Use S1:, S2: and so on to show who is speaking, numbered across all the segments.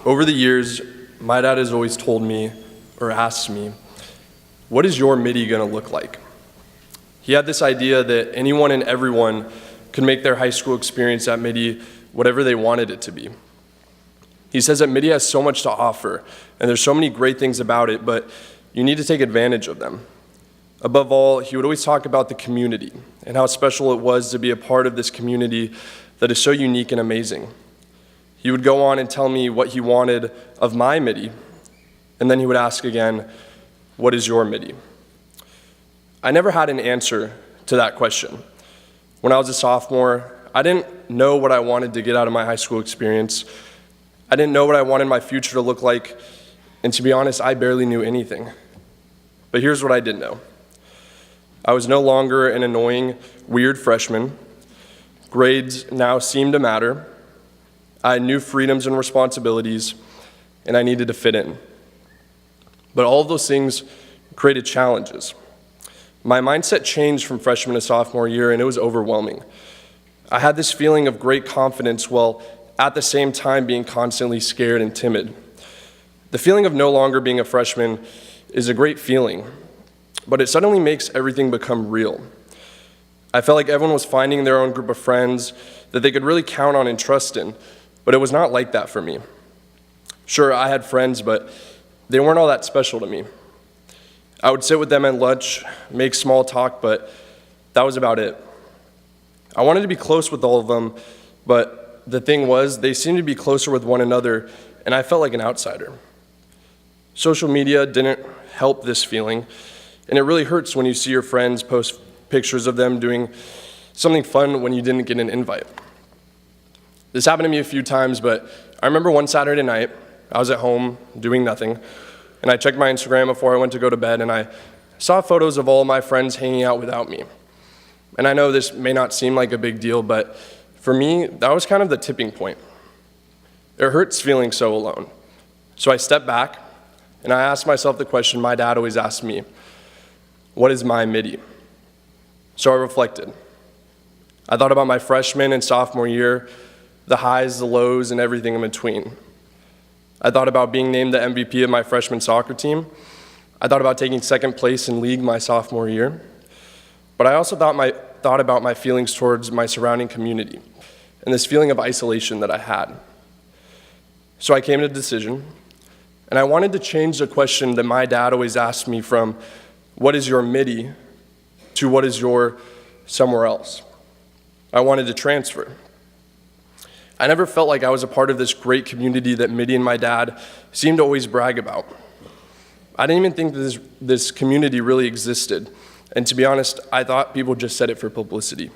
S1: Over the years, my dad has always told me or asked me, what is your Mitty going to look like? He had this idea that anyone and everyone could make their high school experience at Mitty whatever they wanted it to be. He says that Mitty has so much to offer, and there's so many great things about it, but you need to take advantage of them. Above all, he would always talk about the community and how special it was to be a part of this community that is so unique and amazing. He would go on and tell me what he wanted of my Mitty, and then he would ask again, what is your Mitty? I never had an answer to that question. When I was a sophomore, I didn't know what I wanted to get out of my high school experience. I didn't know what I wanted my future to look like, and to be honest, I barely knew anything. But here's what I did know. I was no longer an annoying, weird freshman. Grades now seemed to matter. I had new freedoms and responsibilities, and I needed to fit in. But all of those things created challenges. My mindset changed from freshman to sophomore year, and it was overwhelming. I had this feeling of great confidence while at the same time being constantly scared and timid. The feeling of no longer being a freshman is a great feeling, but it suddenly makes everything become real. I felt like everyone was finding their own group of friends that they could really count on and trust in, but it was not like that for me. Sure, I had friends, but they weren't all that special to me. I would sit with them at lunch, make small talk, but that was about it. I wanted to be close with all of them, but the thing was, they seemed to be closer with one another, and I felt like an outsider. Social media didn't help this feeling, and it really hurts when you see your friends post pictures of them doing something fun when you didn't get an invite. This happened to me a few times, but I remember one Saturday night, I was at home doing nothing, and I checked my Instagram before I went to go to bed, and I saw photos of all of my friends hanging out without me. And I know this may not seem like a big deal, but for me, that was kind of the tipping point. It hurts feeling so alone. So I stepped back, and I asked myself the question my dad always asked me, what is my Mitty? So I reflected. I thought about my freshman and sophomore year, the highs, the lows, and everything in between. I thought about being named the MVP of my freshman soccer team. I thought about taking second place in league my sophomore year. But I also thought about my feelings towards my surrounding community and this feeling of isolation that I had. So I came to a decision, and I wanted to change the question that my dad always asked me from, what is your Mitty, to what is your somewhere else. I wanted to transfer. I never felt like I was a part of this great community that Mitty and my dad seemed to always brag about. I didn't even think that this community really existed. And to be honest, I thought people just said it for publicity.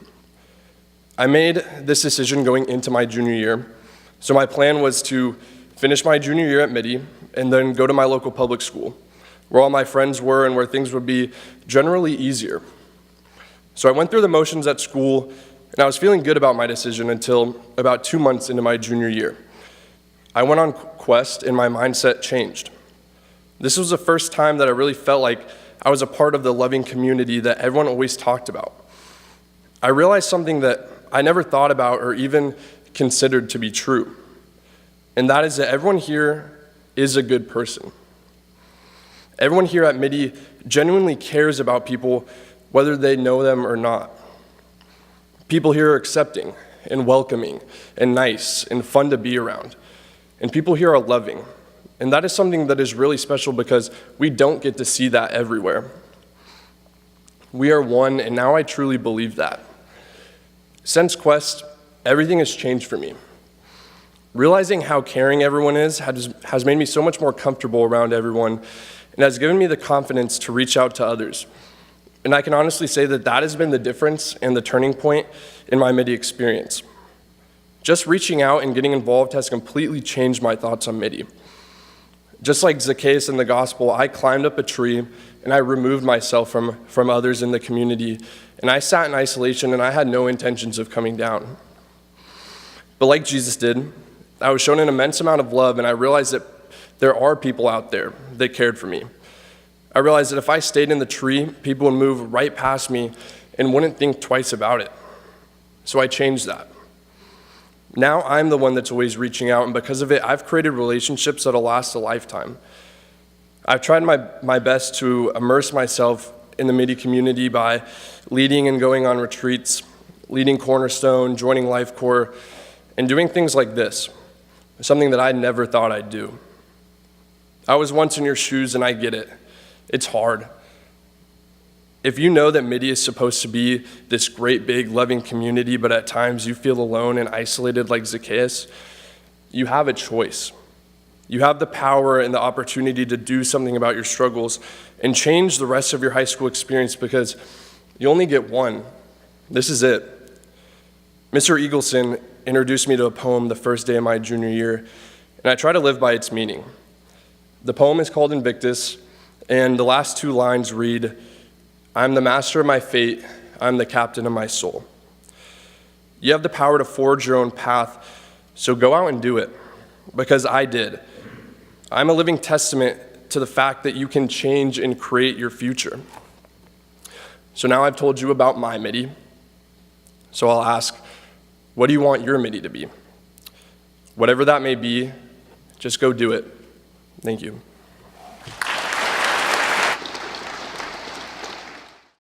S1: I made this decision going into my junior year. So my plan was to finish my junior year at Mitty and then go to my local public school, where all my friends were and where things would be generally easier. So I went through the motions at school, and I was feeling good about my decision until about 2 months into my junior year. I went on Quest, and my mindset changed. This was the first time that I really felt like I was a part of the loving community that everyone always talked about. I realized something that I never thought about or even considered to be true, and that is that everyone here is a good person. Everyone here at Mitty genuinely cares about people, whether they know them or not. People here are accepting and welcoming and nice and fun to be around. And people here are loving. And that is something that is really special because we don't get to see that everywhere. We are one, and now I truly believe that. Since Quest, everything has changed for me. Realizing how caring everyone is has made me so much more comfortable around everyone and has given me the confidence to reach out to others. And I can honestly say that that has been the difference and the turning point in my Mitty experience. Just reaching out and getting involved has completely changed my thoughts on Mitty. Just like Zacchaeus in the gospel, I climbed up a tree and I removed myself from others in the community, and I sat in isolation and I had no intentions of coming down. But like Jesus did, I was shown an immense amount of love, and I realized that there are people out there that cared for me. I realized that if I stayed in the tree, people would move right past me and wouldn't think twice about it. So I changed that. Now I'm the one that's always reaching out, and because of it, I've created relationships that'll last a lifetime. I've tried my best to immerse myself in the Mitty community by leading and going on retreats, leading Cornerstone, joining Life Corps, and doing things like this, something that I never thought I'd do. I was once in your shoes, and I get it. It's hard. If you know that Mitty is supposed to be this great, big, loving community, but at times you feel alone and isolated like Zacchaeus, you have a choice. You have the power and the opportunity to do something about your struggles and change the rest of your high school experience, because you only get one. This is it. Mr. Eagleson introduced me to a poem the first day of my junior year, and I try to live by its meaning. The poem is called Invictus, and the last two lines read, "I'm the master of my fate, I'm the captain of my soul." You have the power to forge your own path, so go out and do it, because I did. I'm a living testament to the fact that you can change and create your future. So now I've told you about my Mitty, so I'll ask, what do you want your Mitty to be? Whatever that may be, just go do it. Thank you.